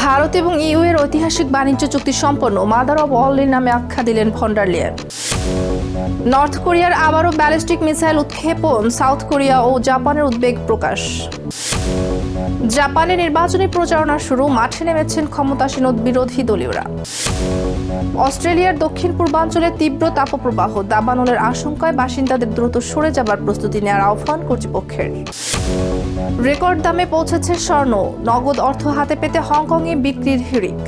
ভারত এবং ইউ এর ঐতিহাসিক বাণিজ্য চুক্তি সম্পন্ন, মাদার অব অল ডিল নামে আখ্যা দিলেন ভন ডার লিয়েন। নর্থ কোরিয়ার আবারও ব্যালিস্টিক মিসাইল উৎক্ষেপণ, সাউথ কোরিয়া ও জাপানের উদ্বেগ প্রকাশ। জাপানে নির্বাচনী প্রচারণা শুরু, মাঠে নেমেছেন ক্ষমতাসীন বিরোধী দলীয়রা। অস্ট্রেলিয়ার দক্ষিণ পূর্বাঞ্চলে তীব্র তাপপ্রবাহ, দাবানলের আশঙ্কায় বাসিন্দাদের দ্রুত সরে যাবার প্রস্তুতি নেওয়ার আহ্বান কর্তৃপক্ষের। রেকর্ড দামে পৌঁছেছে স্বর্ণ, নগদ অর্থ হাতে পেতে হংকংয়ে বিক্রির হিড়িক।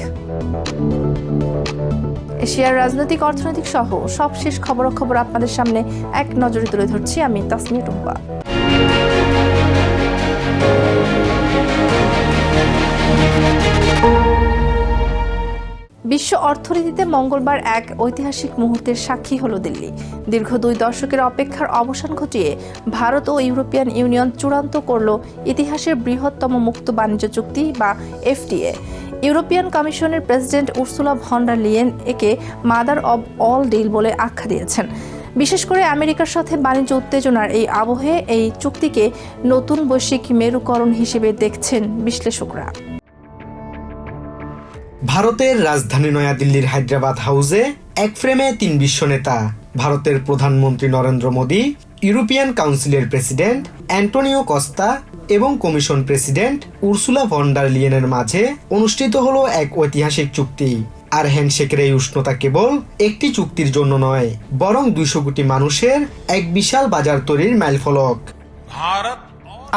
এশিয়ার রাজনৈতিক, অর্থনৈতিক সহ সবশেষ খবরাখবর আপনাদের সামনে এক নজরে তুলে ধরছি আমি তাসমিয়া টুম্পা। বিশ্ব অর্থনীতিতে মঙ্গলবার এক ঐতিহাসিক মুহূর্তের সাক্ষী হল দিল্লি। দীর্ঘ 2 দশকের অপেক্ষার অবসান ঘটিয়ে ভারত ও ইউরোপিয়ান ইউনিয়ন চূড়ান্ত করল ইতিহাসের বৃহত্তম মুক্ত বাণিজ্য চুক্তি বা এফটিএ। ইউরোপিয়ান কমিশনের president Ursula von der Leyen একে মাদার অব অল ডিল বলে আখ্যা দিয়েছেন। বিশেষ করে আমেরিকার সাথে বাণিজ্য উত্তেজনার এই আবহে এই চুক্তিকে নতুন বৈশ্বিক মেরুকরণ হিসেবে দেখছেন বিশ্লেষকরা। ভারতের রাজধানী নয়াদিল্লির হায়দ্রাবাদ হাউসে এক ফ্রেমে 3 বিশ্ব নেতা, ভারতের প্রধানমন্ত্রী নরেন্দ্র মোদী, ইউরোপিয়ান কাউন্সিলের প্রেসিডেন্ট অ্যান্টোনিও কস্তা এবং commission president Ursula von der লিয়েনের মাঝে অনুষ্ঠিত হলো এক ঐতিহাসিক চুক্তি। আর হ্যান্ডশেকের এই উষ্ণতা কেবল একটি চুক্তির জন্য নয়, বরং 200 কোটি মানুষের এক বিশাল বাজার তৈরির মাইলফলক।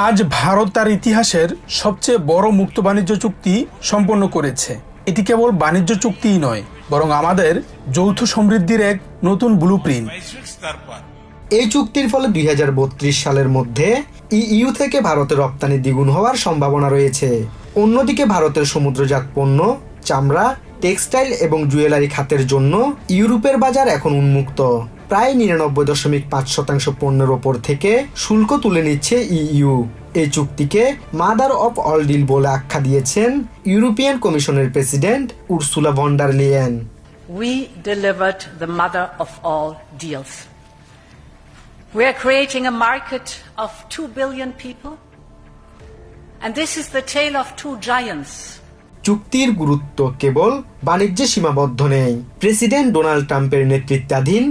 আজ ভারত তার ইতিহাসের সবচেয়ে বড় মুক্ত বাণিজ্য চুক্তি সম্পন্ন করেছে। এটি কেবল বাণিজ্য চুক্তিই নয়, বরং আমাদের যৌথ সমৃদ্ধির এক নতুন ব্লুপ্রিন্ট। এই চুক্তির ফলে 2032 সালের মধ্যে ইইউ থেকে ভারতের রপ্তানি দ্বিগুণ হওয়ার সম্ভাবনা রয়েছে। অন্যদিকে ভারতের সমুদ্রজাত পণ্য, চামড়া, টেক্সটাইল এবং জুয়েলারি খাতের জন্য ইউরোপের বাজার এখন উন্মুক্ত। প্রায় 99.5% পণ্যের ওপর থেকে শুল্ক তুলে নিচ্ছে ইইউ। এই চুক্তিকে মাদার অফ অল ডিল বলে আখ্যা দিয়েছেন ইউরোপিয়ান কমিশনের president Ursula von der Leyen. We delivered the mother of all deals. We are creating a market of 2 billion people, and this is the tale of 2 giants. চুক্তির গুরুত্ব কেবল বাণিজ্যে সীমাবদ্ধ নেই। President Donald ট্রাম্পের নেতৃত্বাধীন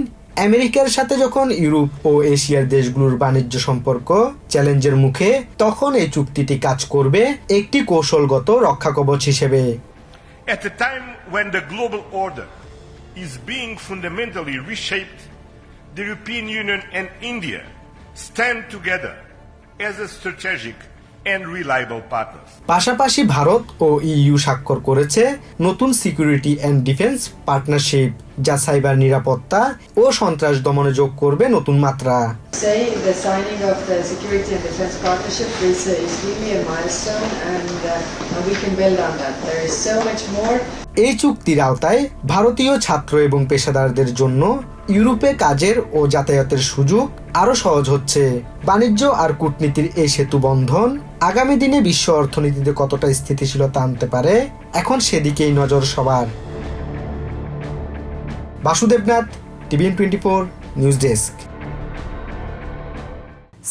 আমেরিকার সাথে যখন ইউরোপ ও এশিয়ার দেশগুলোর বাণিজ্য সম্পর্ক চ্যালেঞ্জের মুখে, তখন এই চুক্তিটি কাজ করবে একটি কৌশলগত রক্ষাকবচ হিসেবে। At a time when the global order is being fundamentally reshaped, the European Union and India stand together as a strategic and reliable partners. পাশাপাশি ভারত ও ইইউ স্বাক্ষর করেছে নতুন সিকিউরিটি অ্যান্ড ডিফেন্স পার্টনারশিপ, যা সাইবার নিরাপত্তা ও সন্ত্রাস দমনে যোগ করবে নতুন মাত্রা। The signing of the security and defense partnership is really a milestone, and we can build on that. There is so much more. এই চুক্তির আওতায় ভারতীয় ছাত্র এবং পেশাদারদের জন্য ইউরোপে কাজের ও যাতায়াতের সুযোগ আরও সহজ হচ্ছে। বাণিজ্য আর কূটনীতির এই সেতু বন্ধন আগামী দিনে বিশ্ব অর্থনীতিতে কতটা স্থিতিশীলতা আনতে পারে, এখন সেদিকেই নজর সবার। Basudebnath, TVN 24 news desk.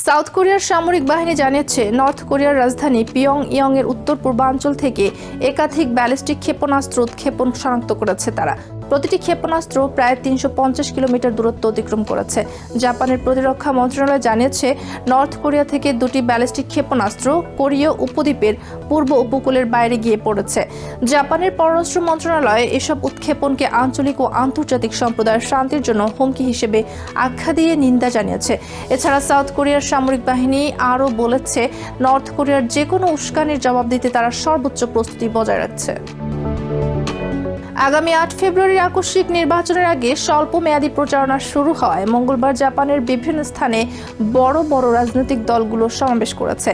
South কোরিয়ার সামরিক বাহিনী জানিয়েছে, নর্থ কোরিয়ার রাজধানী পিয়ংইয়ং এর উত্তর পূর্বাঞ্চল থেকে একাধিক ব্যালিস্টিক ক্ষেপণাস্ত্র উৎক্ষেপণ শনাক্ত করেছে তারা। প্রতিটি ক্ষেপণাস্ত্র প্রায় 350 কিলোমিটার দূরত্ব অতিক্রম করেছে। জাপানের প্রতিরক্ষা মন্ত্রণালয় জানিয়েছে, নর্থ কোরিয়া থেকে 2টি ব্যালিস্টিক ক্ষেপণাস্ত্র কোরীয় উপদ্বীপের পূর্ব উপকূলের বাইরে গিয়ে পড়েছে। জাপানের পররাষ্ট্র মন্ত্রণালয় এসব উৎক্ষেপণকে আঞ্চলিক ও আন্তর্জাতিক সম্প্রদায়ের শান্তির জন্য হুমকি হিসেবে আখ্যা দিয়ে নিন্দা জানিয়েছে। এছাড়া সাউথ কোরিয়ার সামরিক বাহিনী আরও বলেছে, নর্থ কোরিয়ার যে কোনো উস্কানির জবাব দিতে তারা সর্বোচ্চ প্রস্তুতি বজায় রাখছে। আগামী 8 ফেব্রুয়ারির আকস্মিক নির্বাচনের আগে স্বল্প মেয়াদী প্রচারণা শুরু হয় মঙ্গলবার জাপানের বিভিন্ন স্থানে বড় বড় রাজনৈতিক দলগুলো সমাবেশ করেছে।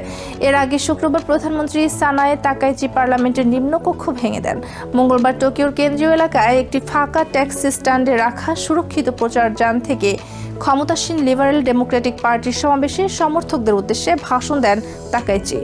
এর আগে শুক্রবার প্রধানমন্ত্রী সানায়ে তাকাইচি পার্লামেন্টের নিম্নকক্ষ ভেঙে দেন। মঙ্গলবার টোকিওর কেন্দ্রীয় এলাকায় একটি ফাঁকা ট্যাক্সি স্ট্যান্ডে রাখা সুরক্ষিত প্রচার যান থেকে ক্ষমতাসীন লিবারেল ডেমোক্রেটিক পার্টির সমাবেশে সমর্থকদের উদ্দেশ্যে ভাষণ দেন তাকাইচি।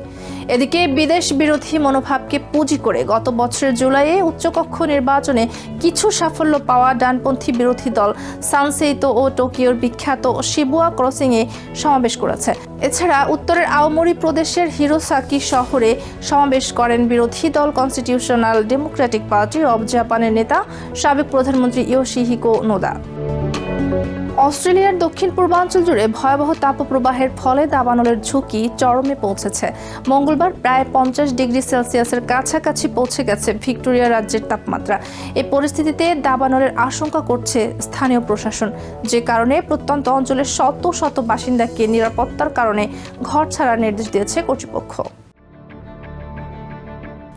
এদিকে বিদেশ বিরোধী মনোভাবকে পুঁজি করে গত বছরের জুলাইয়ে উচ্চকক্ষ নির্বাচনে কিছু সাফল্য পাওয়া ডানপন্থী বিরোধী দল সানসেইতো ও টোকিওর বিখ্যাত শিবুয়া ক্রসিংয়ে সমাবেশ করেছে। এছাড়া উত্তরের আওমোরি প্রদেশের হিরোসাকি শহরে সমাবেশ করেন বিরোধী দল কনস্টিটিউশনাল ডেমোক্রেটিক পার্টি অব জাপানের নেতা সাবেক প্রধানমন্ত্রী ইয়োশিহিকো নোদা। অস্ট্রেলিয়ার দক্ষিণ পূর্বাঞ্চল জুড়ে ভয়াবহ তাপপ্রবাহের ফলে দাবানলের ঝুঁকি চরমে পৌঁছেছে। মঙ্গলবার প্রায় 50 ডিগ্রি সেলসিয়াসের কাছাকাছি পৌঁছে গেছে ভিক্টোরিয়া রাজ্যের তাপমাত্রা। এই পরিস্থিতিতে দাবানলের আশঙ্কা করছে স্থানীয় প্রশাসন, যে কারণে প্রত্যন্ত অঞ্চলের শত শত বাসিন্দাকে নিরাপত্তার কারণে ঘর ছাড়ার নির্দেশ দিয়েছে কর্তৃপক্ষ।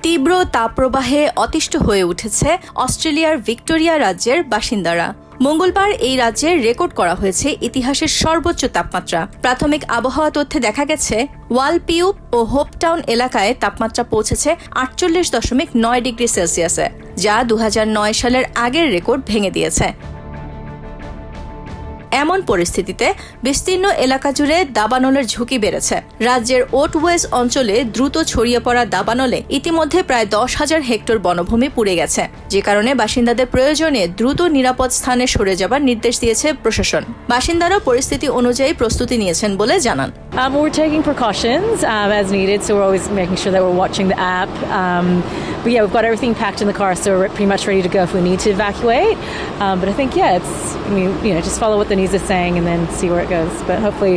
তীব্র তাপপ্রবাহে অতিষ্ঠ হয়ে উঠেছে অস্ট্রেলিয়ার ভিক্টোরিয়া রাজ্যের বাসিন্দারা। মঙ্গলবার এই রাজ্যে রেকর্ড করা হয়েছে ইতিহাসের সর্বোচ্চ তাপমাত্রা। প্রাথমিক আবহাওয়া তথ্যে দেখা গেছে ওয়ালপিউপ ও হোপটাউন এলাকায় তাপমাত্রা পৌঁছেছে 48.9 ডিগ্রি সেলসিয়াসে, যা 2009 সালের আগের রেকর্ড ভেঙে দিয়েছে। এমন পরিস্থিতিতে বিস্তীর্ণ এলাকা জুড়ে দাবানলের ঝুঁকি বেড়েছে। রাজ্যের ওটওয়েজ অঞ্চলে দ্রুত ছড়িয়ে পড়া দাবানলে ইতিমধ্যে প্রায় 10,000 হেক্টর বনভূমি পুড়ে গেছে, যে কারণে বাসিন্দাদের প্রয়োজনে দ্রুত নিরাপদ স্থানে সরে যাবার নির্দেশ দিয়েছে প্রশাসন। বাসিন্দারা পরিস্থিতি অনুযায়ী প্রস্তুতি নিয়েছেন বলে জানান। We're taking precautions as needed, so we're always making sure that we're watching the app. But yeah, we've got everything packed in the car, so we're pretty much ready to go if we need to evacuate. But I think, yeah, just follow what the news is saying and then see where it goes. But hopefully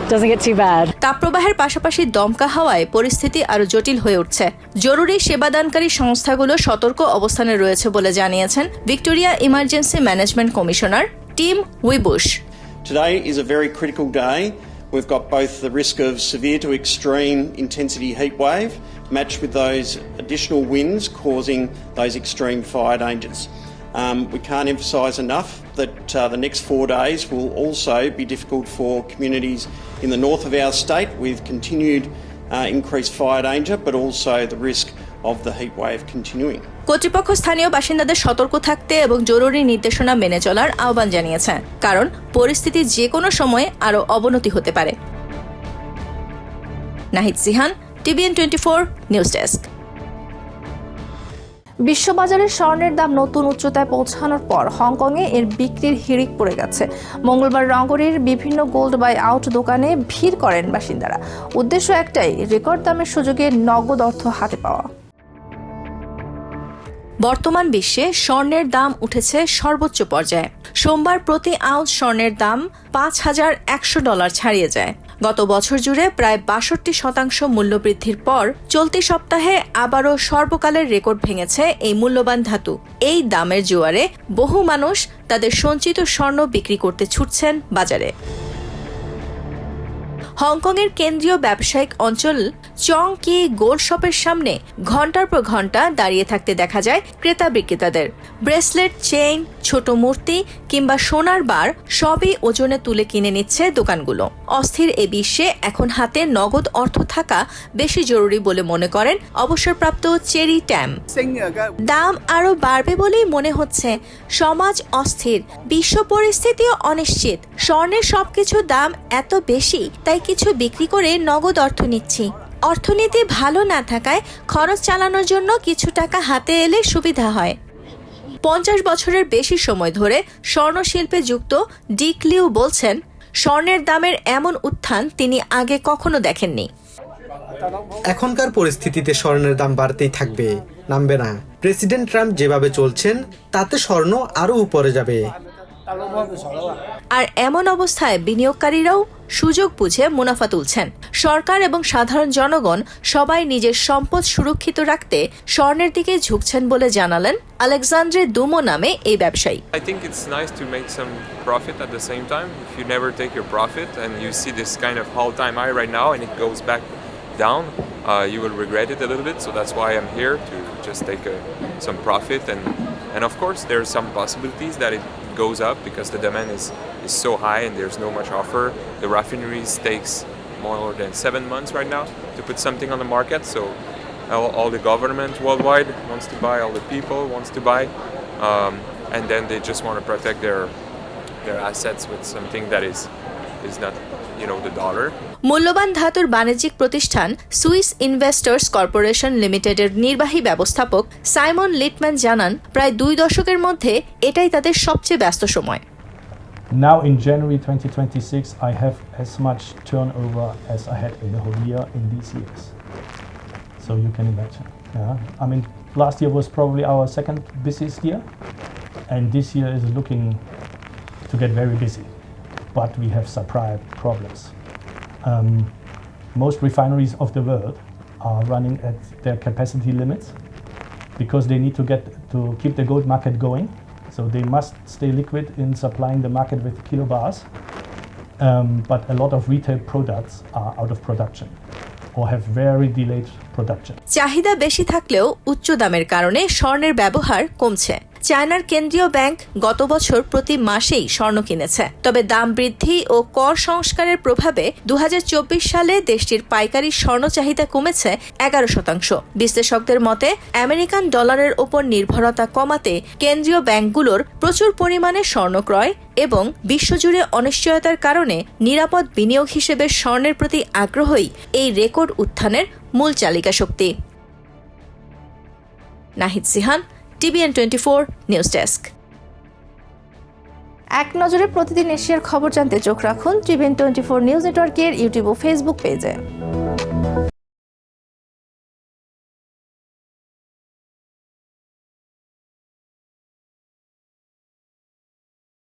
it doesn't get too bad. তাপপ্রবাহের পাশাপাশি দমকা হাওয়ায় পরিস্থিতি আরো জটিল হয়ে উঠছে। জরুরি সেবাদানকারী সংস্থাগুলো সতর্ক অবস্থানে রয়েছে বলে জানিয়েছেন Victoria emergency management commissioner Tim Wiebusch. Today is a very critical day. We've got both the risk of severe to extreme intensity heat wave matched with those additional winds causing those extreme fire dangers. We can't emphasise enough that the next 4 days will also be difficult for communities in the north of our state with continued increased fire danger, but also the risk of the heat wave continuing. কর্তৃপক্ষ স্থানীয় বাসিন্দাদের সতর্ক থাকতে এবং জরুরি নির্দেশনা মেনে চলার আহ্বান জানিয়েছে, কারণ পরিস্থিতি যে কোনো সময়ে আরও অবনতি হতে পারে। Nahid Sihan, TVN 24 news desk. বিশ্ববাজারে স্বর্ণের দাম নতুন উচ্চতায় পৌঁছানোর পর হংকংয়ে এর বিক্রির হিড়িক পড়ে গেছে। মঙ্গলবার নগরীর বিভিন্ন গোল্ড বাই আউট দোকানে ভিড় করেন বাসিন্দারা। উদ্দেশ্য একটাই, রেকর্ড দামের সুযোগে নগদ অর্থ হাতে পাওয়া। বর্তমান বিশ্বে স্বর্ণের দাম উঠেছে সর্বোচ্চ পর্যায়ে। সোমবার প্রতি আউন্স স্বর্ণের দাম $5,100 ছাড়িয়ে যায়। গত বছর জুড়ে প্রায় 62% মূল্যবৃদ্ধির পর চলতি সপ্তাহে আবারও সর্বকালের রেকর্ড ভেঙেছে এই মূল্যবান ধাতু। এই দামের জোয়ারে বহু মানুষ তাদের সঞ্চিত স্বর্ণ বিক্রি করতে ছুটছেন বাজারে। হংকংয়ের কেন্দ্রীয় ব্যবসায়িক অঞ্চল চং কি গোল্ড শপের সামনে ঘন্টার পর ঘন্টা দাঁড়িয়ে থাকতে দেখা যায় ক্রেতা বিক্রেতাদের। ব্রেসলেট, চেইন, ছোট মূর্তি কিংবা সোনার বার সবই ওজনে তুলে কিনে নিচ্ছে দোকানগুলো। অস্থির এ বিশ্বে এখন হাতে নগদ অর্থ থাকা বেশি জরুরি বলে মনে করেন অবসরপ্রাপ্ত চেরি ট্যাম। দাম আরো বাড়বে বলেই মনে হচ্ছে। সমাজ অস্থির, বিশ্ব পরিস্থিতিও অনিশ্চিত। স্বর্ণের সবকিছু দাম এত বেশি, তাই কিছু বিক্রি করে নগদ অর্থ নিচ্ছি। অর্থনীতি ভালো না থাকায় খরচ চালানোর জন্য কিছু টাকা হাতে এলে সুবিধা হয়। 50 বছরের বেশি সময় ধরে স্বর্ণশিল্পে যুক্ত ডিক লিউ বলছেন, স্বর্ণের দামের এমন উত্থান তিনি আগে কখনো দেখেননি। এখনকার পরিস্থিতিতে স্বর্ণের দাম বাড়তেই থাকবে, নামবে না। প্রেসিডেন্ট ট্রাম্প যেভাবে চলছেন তাতে স্বর্ণ আরো উপরে যাবে। আর এমন অবস্থায় বিনিয়োগকারীরাও সুযোগ বুঝে মুনাফা তুলছেন। সরকার এবং সাধারণ জনগণ সবাই নিজের সম্পদ সুরক্ষিত রাখতে স্বর্ণের দিকে ঝুঁকছেন বলে জানালেন আলেকজান্দ্রে দুমো নামে এই ব্যবসায়ী। I think it's nice to make some profit at the same time. If you never take your profit and you see this kind of all-time high right now and it goes back down, you will regret it a little bit. So that's why I'm here to just take some profit and of course there are some possibilities that it goes up because the demand is so high and there's no much offer. The refineries takes more than 7 months right now to put something on the market. So all the government worldwide wants to buy, all the people wants to buy, and then they just want to protect their assets with something that is not the dollar. মূল্যবান ধাতুর বাণিজ্যিক প্রতিষ্ঠান Swiss investors corporation লিমিটেডের নির্বাহী ব্যবস্থাপক Simon লিটম্যান জানান, প্রায় 2 দশকের মধ্যে এটাই তাদের সবচেয়ে ব্যস্ত সময়। Now in January 2026, I have as much turnover as I had in the whole year in these years. So you can imagine. Yeah? I mean, last year was probably our second busiest year, and this year is looking to get very busy. But we have supply problems. Most refineries of the world are running at their capacity limits because they need to keep the gold market going. So they must stay liquid in supplying the market with kilobars. But a lot of retail products are out of production or have very delayed production. চাহিদা বেশি থাকলেও উচ্চ দামের কারণে স্বর্ণের ব্যবহার কমছে। চায়নার কেন্দ্রীয় ব্যাংক গত বছর প্রতি মাসেই স্বর্ণ কিনেছে, তবে দাম বৃদ্ধি ও কর সংস্কারের প্রভাবে 2024 সালে দেশটির পাইকারি স্বর্ণ চাহিদা কমেছে 11%। বিশ্লেষকদের মতে আমেরিকান ডলারের ওপর নির্ভরতা কমাতে কেন্দ্রীয় ব্যাংকগুলোর প্রচুর পরিমাণে স্বর্ণ ক্রয় এবং বিশ্বজুড়ে অনিশ্চয়তার কারণে নিরাপদ বিনিয়োগ হিসেবে স্বর্ণের প্রতি আগ্রহই এই রেকর্ড উত্থানের মূল চালিকা শক্তি। Nahid Sihan, TVN 24 news desk. এক নজরে প্রতিদিন এশিয়ার খবর জানতে চোখ রাখুন TVN 24 নিউজ নেটওয়ার্কের ইউটিউব ও ফেসবুক পেজে।